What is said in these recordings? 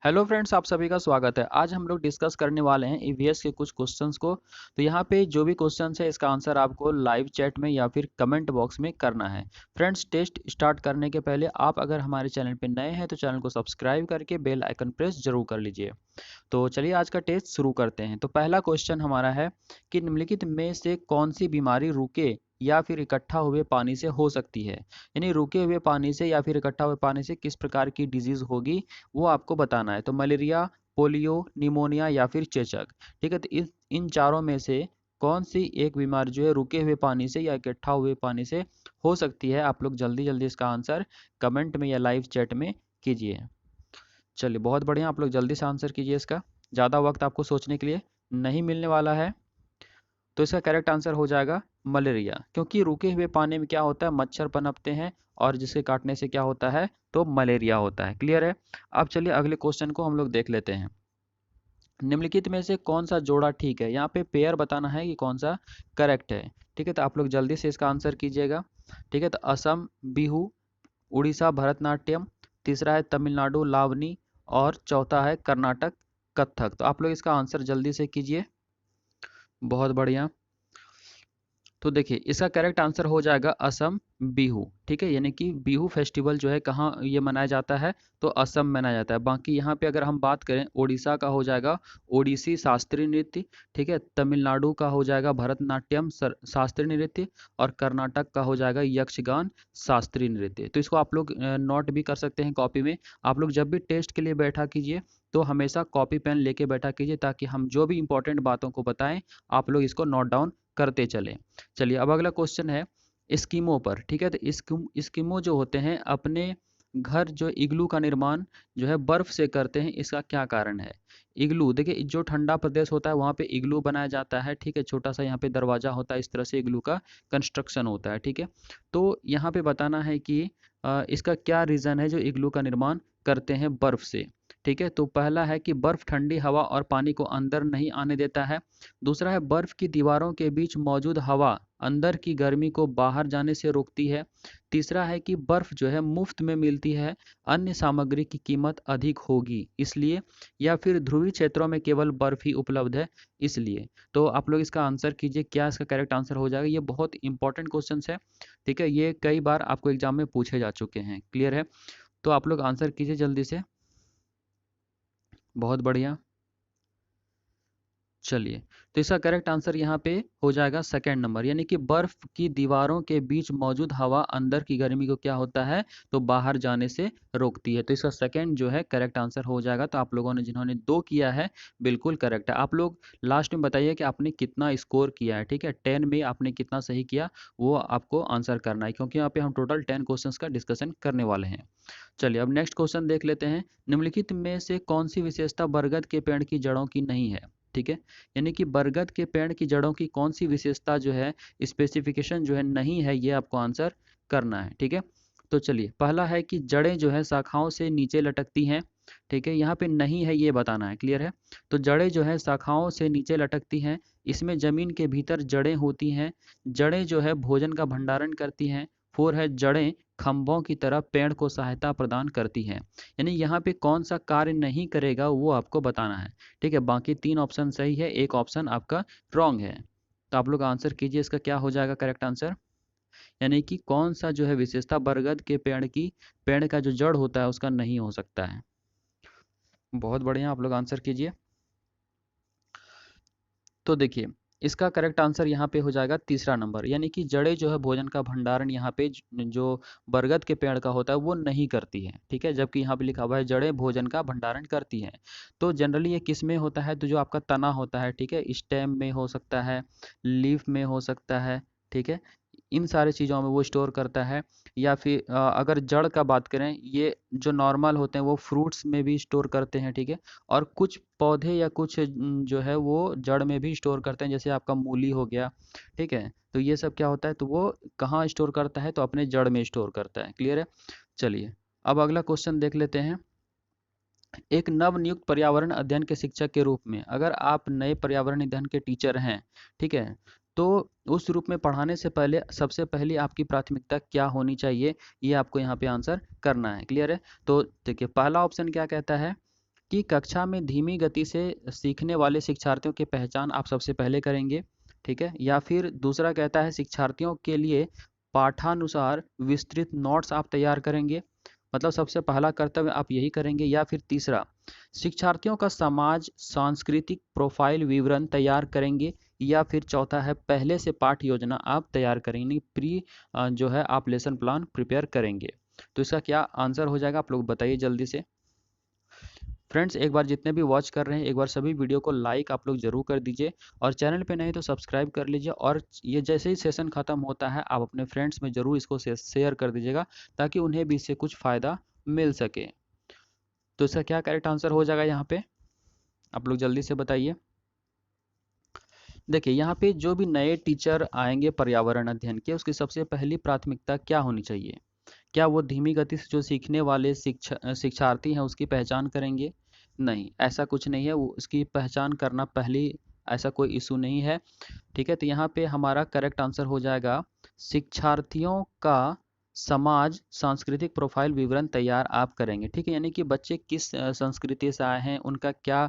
Hello friends, आप सभी का स्वागत है। आज हम लोग डिस्कस करने वाले हैं ईवीएस के कुछ क्वेश्चंस को। तो यहाँ पे जो भी क्वेश्चंस है इसका आंसर आपको लाइव चैट में या फिर कमेंट बॉक्स में करना है। फ्रेंड्स, टेस्ट स्टार्ट करने के पहले आप अगर हमारे चैनल पे नए हैं तो चैनल को सब्सक्राइब करके बेल आइकन प्रेस जरूर कर लीजिए। तो चलिए आज का टेस्ट शुरू करते हैं। तो पहला क्वेश्चन हमारा है कि निम्नलिखित में से कौन सी बीमारी रुके या फिर इकट्ठा हुए पानी से हो सकती है। यानी रुके हुए पानी से या फिर इकट्ठा हुए पानी से किस प्रकार की डिजीज होगी वो आपको बताना है। तो मलेरिया, पोलियो, निमोनिया या फिर चेचक। ठीक है, तो इन चारों में से कौन सी एक बीमारी जो है रुके हुए पानी से या इकट्ठा हुए पानी से हो सकती है। आप लोग जल्दी जल्दी इसका आंसर कमेंट में या लाइव चैट में कीजिए। चलिए, बहुत बढ़िया, आप लोग जल्दी से आंसर कीजिए। इसका ज़्यादा वक्त आपको सोचने के लिए नहीं मिलने वाला है। तो इसका करेक्ट आंसर हो जाएगा मलेरिया, क्योंकि रुके हुए पानी में क्या होता है, मच्छर पनपते हैं और जिसके काटने से क्या होता है, तो मलेरिया होता है। क्लियर है। अब चलिए अगले क्वेश्चन को हम लोग देख लेते हैं। निम्नलिखित में से कौन सा जोड़ा ठीक है। यहाँ पे पेयर बताना है कि कौन सा करेक्ट है। ठीक है, तो आप लोग जल्दी से इसका आंसर कीजिएगा। ठीक है, तो असम बिहू, उड़ीसा भरतनाट्यम, तीसरा है तमिलनाडु लावनी और चौथा है कर्नाटक कथक। तो आप लोग इसका आंसर जल्दी से कीजिए। बहुत बढ़िया। तो देखिए इसका करेक्ट आंसर हो जाएगा असम बिहू। ठीक है, यानी कि बिहू फेस्टिवल जो है कहाँ ये मनाया जाता है, तो असम में मनाया जाता है। बाकी यहाँ पे अगर हम बात करें उड़ीसा का हो जाएगा ओडिसी शास्त्रीय नृत्य। ठीक है, तमिलनाडु का हो जाएगा भरतनाट्यम शास्त्रीय नृत्य और कर्नाटक का हो जाएगा यक्षगान शास्त्रीय नृत्य। तो इसको आप लोग नोट भी कर सकते हैं कॉपी में। आप लोग जब भी टेस्ट के लिए बैठा कीजिए तो हमेशा कॉपी पेन लेके बैठा कीजिए, ताकि हम जो भी इंपॉर्टेंट बातों को बताएं आप लोग इसको नोट डाउन करते चलें। चलिए अब अगला क्वेश्चन है स्कीमो पर। ठीक है, तो स्कीमो जो होते हैं अपने घर जो इग्लू का निर्माण जो है बर्फ से करते हैं, इसका क्या कारण है। इग्लू देखिए, जो ठंडा प्रदेश होता है वहाँ पे इग्लू बनाया जाता है। ठीक है, छोटा सा यहाँ पे दरवाजा होता है, इस तरह से इग्लू का कंस्ट्रक्शन होता है। ठीक है, तो यहाँ पे बताना है कि इसका क्या रीज़न है जो इग्लू का निर्माण करते हैं बर्फ से। ठीक है, तो पहला है कि बर्फ ठंडी हवा और पानी को अंदर नहीं आने देता है। दूसरा है बर्फ की दीवारों के बीच मौजूद हवा अंदर की गर्मी को बाहर जाने से रोकती है। तीसरा है कि बर्फ जो है मुफ्त में मिलती है, अन्य सामग्री की कीमत अधिक होगी इसलिए, या फिर ध्रुवीय क्षेत्रों में केवल बर्फ ही उपलब्ध है इसलिए। तो आप लोग इसका आंसर कीजिए, क्या इसका करेक्ट आंसर हो जाएगा। ये बहुत इंपॉर्टेंट क्वेश्चन है। ठीक है, ये कई बार आपको एग्जाम में पूछे जा चुके हैं। क्लियर है, तो आप लोग आंसर कीजिए जल्दी से। बहुत बढ़िया। चलिए, तो इसका करेक्ट आंसर यहाँ पे हो जाएगा सेकेंड नंबर, यानी कि बर्फ की दीवारों के बीच मौजूद हवा अंदर की गर्मी को क्या होता है, तो बाहर जाने से रोकती है। तो इसका सेकेंड जो है करेक्ट आंसर हो जाएगा। तो आप लोगों ने जिन्होंने दो किया है बिल्कुल करेक्ट है। आप लोग लास्ट में बताइए कि आपने कितना स्कोर किया है। ठीक है, 10 में आपने कितना सही किया वो आपको आंसर करना है, क्योंकि यहाँ पे हम टोटल 10 क्वेश्चन का डिस्कशन करने वाले हैं। चलिए अब नेक्स्ट क्वेश्चन देख लेते हैं। निम्नलिखित में से कौन सी विशेषता बरगद के पेड़ की जड़ों की नहीं है। ठीक है, यानी कि बरगद के पेड़ की जड़ों की कौन सी विशेषता जो है, स्पेसिफिकेशन जो है नहीं है, ये आपको आंसर करना है। ठीक है, तो चलिए पहला है कि जड़ें जो है शाखाओं से नीचे लटकती हैं। ठीक है, यहाँ पे नहीं है ये बताना है। क्लियर है, तो जड़ें जो है शाखाओं से नीचे लटकती हैं, इसमें जमीन के भीतर जड़ें होती हैं। जड़ें जो है भोजन का भंडारण करती हैं। फोर है जड़ें खंभों की तरह पेड़ को सहायता प्रदान करती हैं। यानी यहाँ पे कौन सा कार्य नहीं करेगा वो आपको बताना है। ठीक है, बाकी तीन ऑप्शन सही है, एक ऑप्शन आपका रॉन्ग है। तो आप लोग आंसर कीजिए, इसका क्या हो जाएगा करेक्ट आंसर। यानी कि कौन सा जो है विशेषता बरगद के पेड़ का जो जड़ होता है उसका नहीं हो सकता है। बहुत बढ़िया, आप लोग आंसर कीजिए। तो देखिए इसका करेक्ट आंसर यहाँ पे हो जाएगा तीसरा नंबर, यानी कि जड़ें जो है भोजन का भंडारण यहाँ पे जो बरगद के पेड़ का होता है वो नहीं करती है। ठीक है, जबकि यहाँ पे लिखा हुआ है जड़ें भोजन का भंडारण करती हैं। तो जनरली ये किस में होता है, तो जो आपका तना होता है, ठीक है, स्टेम में हो सकता है, लीफ में हो सकता है। ठीक है, इन सारी चीज़ों में वो स्टोर करता है। या फिर अगर जड़ का बात करें, ये जो नॉर्मल होते हैं वो फ्रूट्स में भी स्टोर करते हैं। ठीक है, और कुछ पौधे या कुछ जो है वो जड़ में भी स्टोर करते हैं, जैसे आपका मूली हो गया। ठीक है, तो ये सब क्या होता है, तो वो कहाँ स्टोर करता है, तो अपने जड़ में स्टोर करता है। क्लियर है। चलिए अब अगला क्वेश्चन देख लेते हैं। एक नव नियुक्त पर्यावरण अध्ययन के शिक्षक के रूप में अगर आप नए पर्यावरण अध्ययन के टीचर हैं, ठीक है, तो उस रूप में पढ़ाने से पहले सबसे पहली आपकी प्राथमिकता क्या होनी चाहिए, ये आपको यहाँ पे आंसर करना है। क्लियर है, तो देखिए पहला ऑप्शन क्या कहता है कि कक्षा में धीमी गति से सीखने वाले शिक्षार्थियों की पहचान आप सबसे पहले करेंगे, ठीक है। या फिर दूसरा कहता है शिक्षार्थियों के लिए पाठानुसार विस्तृत नोट्स आप तैयार करेंगे, मतलब सबसे पहला कर्तव्य आप यही करेंगे। या फिर तीसरा, शिक्षार्थियों का समाज सांस्कृतिक प्रोफाइल विवरण तैयार करेंगे। या फिर चौथा है पहले से पाठ योजना आप तैयार करेंगे, जो है आप लेसन प्लान प्रिपेयर करेंगे। तो इसका क्या आंसर हो जाएगा आप लोग बताइए जल्दी से। फ्रेंड्स, एक बार जितने भी वॉच कर रहे हैं एक बार सभी वीडियो को लाइक आप लोग जरूर कर दीजिए, और चैनल पे नहीं तो सब्सक्राइब कर लीजिए। और ये जैसे ही सेशन खत्म होता है आप अपने फ्रेंड्स में जरूर इसको शेयर कर दीजिएगा, ताकि उन्हें भी इससे कुछ फ़ायदा मिल सके। तो इसका क्या करेक्ट आंसर हो जाएगा यहाँ पे, आप लोग जल्दी से बताइए। देखिए यहाँ पे जो भी नए टीचर आएंगे पर्यावरण अध्ययन के, उसकी सबसे पहली प्राथमिकता क्या होनी चाहिए? क्या वो धीमी गति से जो सीखने वाले शिक्षार्थी हैं उसकी पहचान करेंगे? नहीं, ऐसा कुछ नहीं है, वो उसकी पहचान करना पहली ऐसा कोई इशू नहीं है, ठीक है। तो यहाँ पे हमारा करेक्ट आंसर हो जाएगा शिक्षार्थियों का समाज सांस्कृतिक प्रोफाइल विवरण तैयार आप करेंगे, ठीक है। यानी कि बच्चे किस संस्कृति से आए हैं, उनका क्या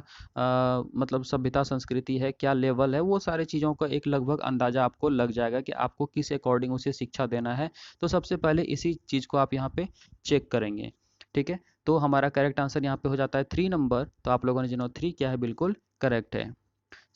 मतलब सभ्यता संस्कृति है, क्या लेवल है, वो सारी चीज़ों का एक लगभग अंदाज़ा आपको लग जाएगा कि आपको किस अकॉर्डिंग उसे शिक्षा देना है। तो सबसे पहले इसी चीज़ को आप यहाँ पे चेक करेंगे, ठीक है। तो हमारा करेक्ट आंसर यहाँ पे हो जाता है 3 नंबर। तो आप लोगों ने जिन्हों 3 किया है बिल्कुल करेक्ट है।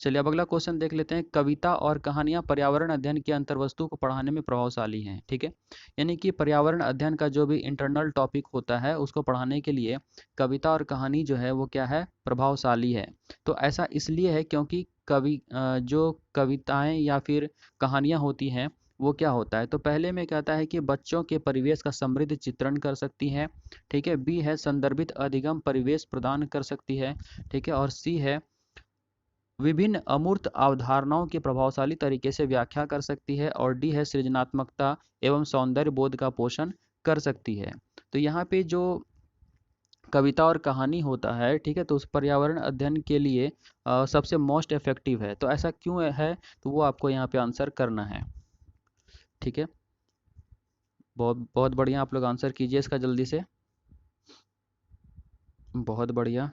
चलिए अब अगला क्वेश्चन देख लेते हैं। कविता और कहानियां पर्यावरण अध्ययन की अंतर्वस्तु को पढ़ाने में प्रभावशाली हैं, ठीक है। यानी कि पर्यावरण अध्ययन का जो भी इंटरनल टॉपिक होता है उसको पढ़ाने के लिए कविता और कहानी जो है वो क्या है, प्रभावशाली है। तो ऐसा इसलिए है क्योंकि जो कविताएं या फिर कहानियां होती हैं वो क्या होता है, तो पहले में कहता है कि बच्चों के परिवेश का समृद्ध चित्रण कर सकती है, ठीक है। बी है संदर्भित अधिगम परिवेश प्रदान कर सकती है, ठीक है। और सी है विभिन्न अमूर्त अवधारणाओं की प्रभावशाली तरीके से व्याख्या कर सकती है। और डी है सृजनात्मकता एवं सौंदर्य बोध का पोषण कर सकती है। तो यहाँ पे जो कविता और कहानी होता है, ठीक है, तो उस पर्यावरण अध्ययन के लिए सबसे मोस्ट इफेक्टिव है। तो ऐसा क्यों है, तो वो आपको यहाँ पे आंसर करना है, ठीक है। बहुत बहुत बढ़िया, आप लोग आंसर कीजिए इसका जल्दी से। बहुत बढ़िया।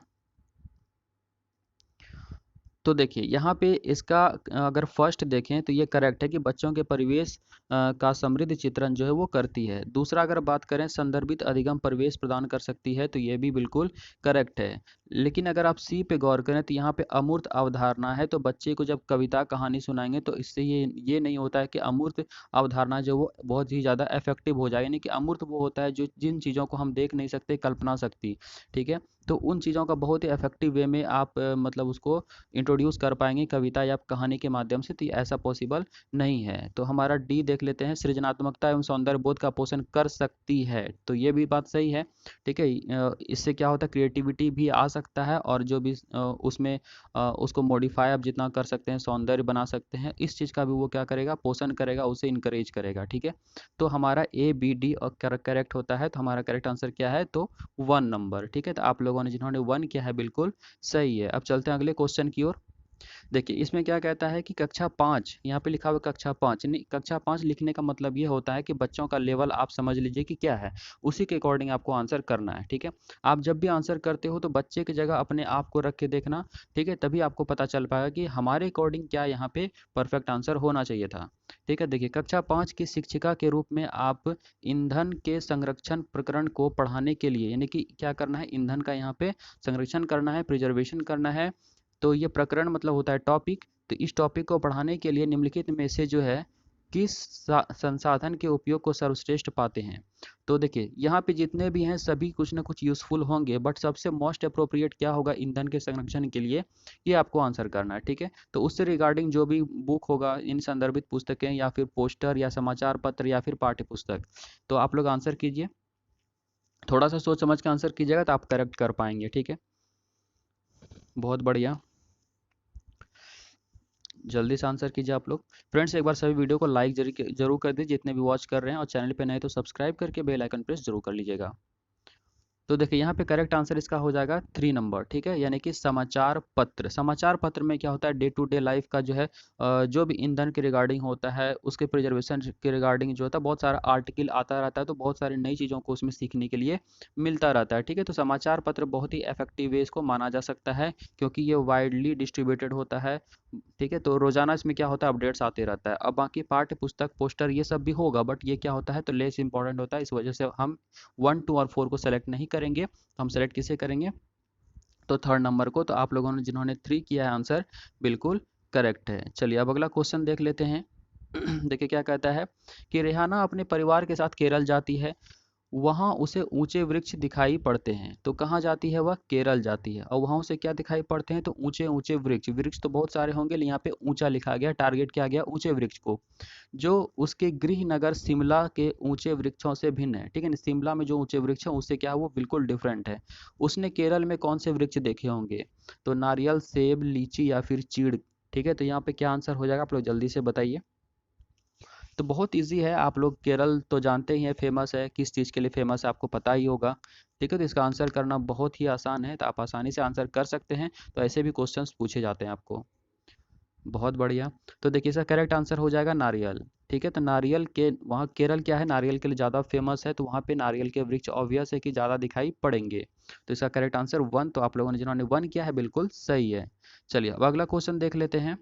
तो देखिए यहाँ पे इसका अगर फर्स्ट देखें तो ये करेक्ट है कि बच्चों के परिवेश का समृद्ध चित्रण जो है वो करती है। दूसरा अगर बात करें संदर्भित अधिगम परिवेश प्रदान कर सकती है, तो ये भी बिल्कुल करेक्ट है। लेकिन अगर आप सी पे गौर करें तो यहाँ पे अमूर्त अवधारणा है, तो बच्चे को जब कविता कहानी सुनाएंगे तो इससे ये नहीं होता है कि अमूर्त अवधारणा जो वो बहुत ही ज़्यादा इफेक्टिव हो जाए। यानी कि अमूर्त वो होता है जो जिन चीज़ों को हम देख नहीं सकते, कल्पना शक्ति, ठीक है। तो उन चीज़ों का बहुत ही इफेक्टिव वे में आप मतलब उसको इंट्रोड्यूस कर पाएंगे कविता या कहानी के माध्यम से, तो ऐसा पॉसिबल नहीं है। तो हमारा डी देख लेते हैं, सृजनात्मकता एवं सौंदर्य बोध का पोषण कर सकती है, तो ये भी बात सही है, ठीक है। इससे क्या होता है, क्रिएटिविटी भी आ सकता है, और जो भी उसमें उसको मॉडिफाई आप जितना कर सकते हैं, सौंदर्य बना सकते हैं, इस चीज़ का भी वो क्या करेगा, पोषण करेगा, उसे इनकरेज करेगा, ठीक है। तो हमारा ए बी डी और करेक्ट होता है। तो हमारा करेक्ट आंसर क्या है, तो 1 नंबर, ठीक है। तो आप लोगों ने जिन्होंने 1 किया है बिल्कुल सही है। अब चलते हैं अगले क्वेश्चन की ओर। देखिए इसमें क्या कहता है कि कक्षा 5, यहाँ पे लिखा हुआ कक्षा 5, नहीं, कक्षा 5 लिखने का मतलब ये होता है कि बच्चों का लेवल आप समझ लीजिए कि क्या है, उसी के अकॉर्डिंग आपको आंसर करना है, ठीक है। आप जब भी आंसर करते हो तो बच्चे की जगह अपने आप को रख के देखना, ठीक है, तभी आपको पता चल पाएगा कि हमारे अकॉर्डिंग क्या यहाँ पे परफेक्ट आंसर होना चाहिए था, ठीक है। देखिए कक्षा 5 की शिक्षिका के रूप में आप ईंधन के संरक्षण प्रकरण को पढ़ाने के लिए, यानी कि क्या करना है, ईंधन का यहाँ पे संरक्षण करना है, प्रिजर्वेशन करना है। तो ये प्रकरण मतलब होता है टॉपिक। तो इस टॉपिक को पढ़ाने के लिए निम्नलिखित में से जो है किस संसाधन के उपयोग को सर्वश्रेष्ठ पाते हैं। तो देखिए यहाँ पे जितने भी हैं सभी कुछ ना कुछ यूजफुल होंगे, बट सबसे मोस्ट अप्रोप्रिएट क्या होगा ईंधन के संरक्षण के लिए, ये आपको आंसर करना है, ठीक है। तो उससे रिगार्डिंग जो भी बुक होगा, इन संदर्भित पुस्तकें या फिर पोस्टर या समाचार पत्र या फिर पाठ्य पुस्तक, तो आप लोग आंसर कीजिए, थोड़ा सा सोच समझ के आंसर कीजिएगा तो आप करेक्ट कर पाएंगे, ठीक है। बहुत बढ़िया, जल्दी से आंसर कीजिए आप लोग। फ्रेंड्स एक बार सभी वीडियो को लाइक जरूर कर दीजिए जितने भी वॉच कर रहे हैं, और चैनल पे नए तो सब्सक्राइब करके बेल आइकन प्रेस जरूर कर लीजिएगा। तो देखिए यहाँ पे करेक्ट आंसर इसका हो जाएगा 3 नंबर, ठीक है, यानी कि समाचार पत्र। समाचार पत्र में क्या होता है, डे टू डे लाइफ का जो है जो भी ईंधन के रिगार्डिंग होता है, उसके प्रिजर्वेशन के रिगार्डिंग जो होता है, बहुत सारा आर्टिकल आता रहता है, तो बहुत सारी नई चीज़ों को उसमें सीखने के लिए मिलता रहता है, ठीक है। तो समाचार पत्र बहुत ही इफेक्टिव वे इसको माना जा सकता है, क्योंकि ये वाइडली डिस्ट्रीब्यूटेड होता है, ठीक है। तो रोजाना इसमें क्या होता है, अपडेट्स आते रहता है। अब बाकी पाठ्य पुस्तक, पोस्टर ये सब भी होगा, बट ये क्या होता है, तो लेस इंपॉर्टेंट होता है, इस वजह से हम 1, 2 और 4 को सेलेक्ट नहीं करेंगे। तो हम सेलेक्ट किसे करेंगे, तो थर्ड नंबर को। तो आप लोगों ने जिन्होंने 3 किया है आंसर बिल्कुल करेक्ट है। चलिए अब अगला क्वेश्चन देख लेते हैं। देखिए क्या कहता है कि रेहाना अपने परिवार के साथ केरल जाती है, वहाँ उसे ऊंचे वृक्ष दिखाई पड़ते हैं। तो कहाँ जाती है वह, केरल जाती है, और वहाँ उसे क्या दिखाई पड़ते हैं, तो ऊंचे ऊंचे वृक्ष। वृक्ष तो बहुत सारे होंगे, लेकिन यहाँ पे ऊंचा लिखा गया, टारगेट किया गया ऊंचे वृक्ष को, जो उसके गृह नगर शिमला के ऊंचे वृक्षों से भिन्न है, ठीक है ना। शिमला में जो ऊंचे वृक्ष है उससे क्या है, वो बिल्कुल डिफरेंट है। उसने केरल में कौन से वृक्ष देखे होंगे, तो नारियल, सेब, लीची या फिर चीड़, ठीक है। तो यहाँ पे क्या आंसर हो जाएगा, आप लोग जल्दी से बताइए। तो बहुत इजी है, आप लोग केरल तो जानते ही हैं, फेमस है, किस चीज़ के लिए फेमस है आपको पता ही होगा, ठीक है। तो इसका आंसर करना बहुत ही आसान है, तो आप आसानी से आंसर कर सकते हैं। तो ऐसे भी क्वेश्चंस पूछे जाते हैं आपको। बहुत बढ़िया। तो देखिए इसका करेक्ट आंसर हो जाएगा नारियल, ठीक है। तो नारियल के वहाँ, केरल क्या है, नारियल के लिए ज़्यादा फेमस है, तो वहाँ पे नारियल के वृक्ष ऑब्वियस है कि ज़्यादा दिखाई पड़ेंगे। तो इसका करेक्ट आंसर 1, तो आप लोगों ने जिन्होंने 1 किया है बिल्कुल सही है। चलिए अब अगला क्वेश्चन देख लेते हैं।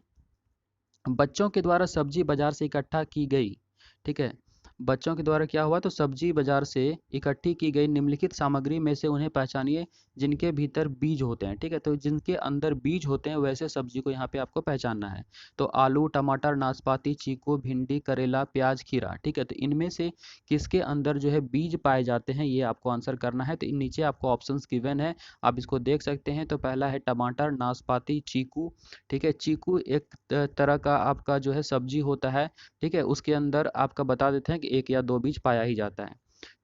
बच्चों के द्वारा सब्जी बाजार से इकट्ठा की गई, ठीक है। बच्चों के द्वारा क्या हुआ, तो सब्जी बाजार से इकट्ठी की गई निम्नलिखित सामग्री में से उन्हें पहचानिए जिनके भीतर बीज होते हैं, ठीक है। तो जिनके अंदर बीज होते हैं वैसे सब्जी को यहाँ पे आपको पहचानना है। तो आलू, टमाटर, नाशपाती, चीकू, भिंडी, करेला, प्याज, खीरा, ठीक है। तो इनमें से किसके अंदर जो है बीज पाए जाते हैं, ये आपको आंसर करना है। तो नीचे आपको ऑप्शंस गिवन है, आप इसको देख सकते हैं। तो पहला है टमाटर, नाशपाती, चीकू, ठीक है। चीकू एक तरह का आपका जो है सब्जी होता है, ठीक है। उसके अंदर आपका बता देते हैं कि 1 या 2 बीज पाया ही जाता है,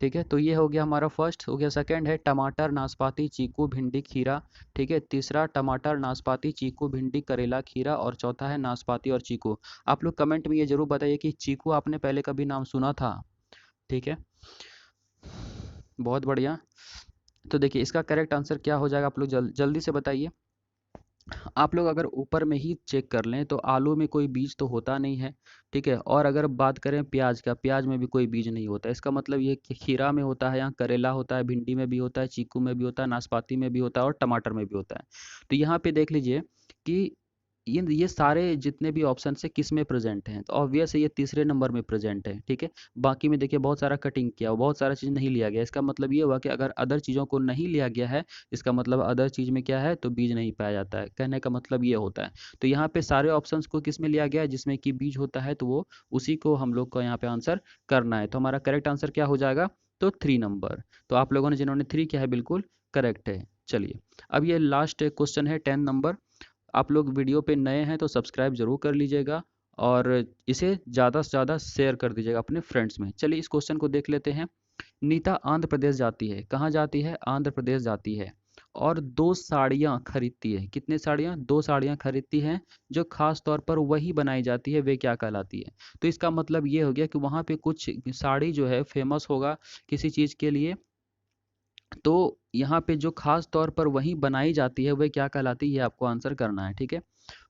ठीक है। तो ये हो गया हमारा फर्स्ट, हो गया। सेकंड है टमाटर, नाशपाती, चीकू, भिंडी, खीरा, ठीक है। तीसरा टमाटर, नाशपाती, चीकू, भिंडी, करेला, खीरा, और चौथा है नाशपाती और चीकू। आप लोग कमेंट में ये जरूर बताइए कि चीकू आपने पहले कभी नाम सुना था, ठीक है। बहुत बढ़िया। तो देखिए इसका करेक्ट आंसर क्या हो जाएगा, आप लोग जल्दी से बताइए। आप लोग अगर ऊपर में ही चेक कर लें तो आलू में कोई बीज तो होता नहीं है, ठीक है। और अगर बात करें प्याज का, प्याज में भी कोई बीज नहीं होता। इसका मतलब ये कि खीरा में होता है, यहाँ करेला होता है, भिंडी में भी होता है, चीकू में भी होता है, नाशपाती में भी होता है, और टमाटर में भी होता है। तो यहाँ पे देख लीजिए कि ये सारे जितने भी ऑप्शन है किस में प्रेजेंट हैं, तो ऑब्वियस है ये तीसरे नंबर में प्रेजेंट है, ठीक है। बाकी में देखिए बहुत सारा कटिंग किया, बहुत सारा चीज़ नहीं लिया गया। इसका मतलब ये हुआ कि अगर अदर चीज़ों को नहीं लिया गया है, इसका मतलब अदर चीज़ में क्या है, तो बीज नहीं पाया जाता है, कहने का मतलब ये होता है। तो यहाँ पे सारे ऑप्शंस को किस में लिया गया है, जिसमें कि बीज होता है, तो वो उसी को हम लोग को यहाँ पे आंसर करना है। तो हमारा करेक्ट आंसर क्या हो जाएगा, तो 3 नंबर। तो आप लोगों ने जिन्होंने 3 किया है बिल्कुल करेक्ट है। चलिए अब ये लास्ट क्वेश्चन है 10 नंबर। आप लोग वीडियो पे नए हैं तो सब्सक्राइब जरूर कर लीजिएगा, और इसे ज़्यादा से ज़्यादा शेयर कर दीजिएगा अपने फ्रेंड्स में। चलिए इस क्वेश्चन को देख लेते हैं। नीता आंध्र प्रदेश जाती है, कहाँ जाती है, आंध्र प्रदेश जाती है, और 2 साड़ियाँ खरीदती है। कितने साड़ियाँ, 2 साड़ियाँ खरीदती हैं, जो खास तौर पर वही बनाई जाती है, वे क्या कहलाती है। तो इसका मतलब ये हो गया कि वहाँ पे कुछ साड़ी जो है फेमस होगा किसी चीज़ के लिए, तो यहाँ पे जो खास तौर पर वही बनाई जाती है वह क्या कहलाती है, ये आपको आंसर करना है, ठीक है।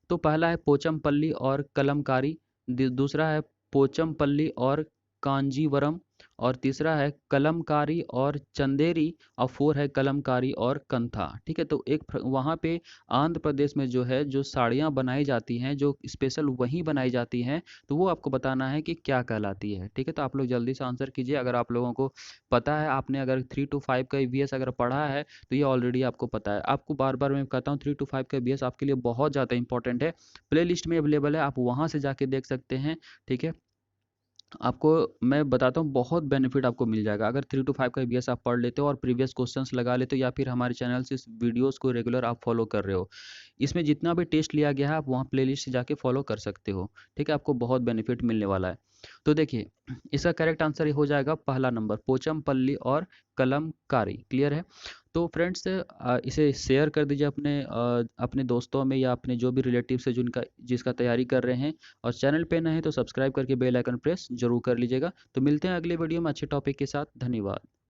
तो पहला है पोचमपल्ली और कलमकारी, दूसरा है पोचमपल्ली और कांजीवरम, और तीसरा है कलमकारी और चंदेरी, और 4 है कलमकारी और कंथा, ठीक है। तो वहाँ पे आंध्र प्रदेश में जो है जो साड़ियाँ बनाई जाती हैं, जो स्पेशल वहीं बनाई जाती हैं, तो वो आपको बताना है कि क्या कहलाती है, ठीक है। तो आप लोग जल्दी से आंसर कीजिए। अगर आप लोगों को पता है, आपने अगर 3 to 5 का ईवीएस अगर पढ़ा है, तो ये ऑलरेडी आपको पता है। आपको बार बार मैं कहता हूँ 3 to 5 का ईवीएस आपके लिए बहुत ज़्यादा इंपॉर्टेंट है। प्ले लिस्ट में अवेलेबल है, आप वहाँ से जाके देख सकते हैं, ठीक है। आपको मैं बताता हूँ बहुत बेनिफिट आपको मिल जाएगा अगर 3 to 5 का ईवीएस आप पढ़ लेते हो और प्रीवियस क्वेश्चंस लगा लेते हो, या फिर हमारे चैनल से इस वीडियोस को रेगुलर आप फॉलो कर रहे हो। इसमें जितना भी टेस्ट लिया गया है आप वहाँ प्लेलिस्ट से जाके फॉलो कर सकते हो, ठीक है। आपको बहुत बेनिफिट मिलने वाला है। तो देखिए इसका करेक्ट आंसर हो जाएगा पहला नंबर, पोचमपल्ली और कलमकारी। क्लियर है। तो फ्रेंड्स इसे शेयर कर दीजिए अपने दोस्तों में, या अपने जो भी रिलेटिव्स है जिनका जिसका तैयारी कर रहे हैं, और चैनल पे नए हैं तो सब्सक्राइब करके बेल आइकन प्रेस जरूर कर लीजिएगा। तो मिलते हैं अगले वीडियो में अच्छे टॉपिक के साथ। धन्यवाद।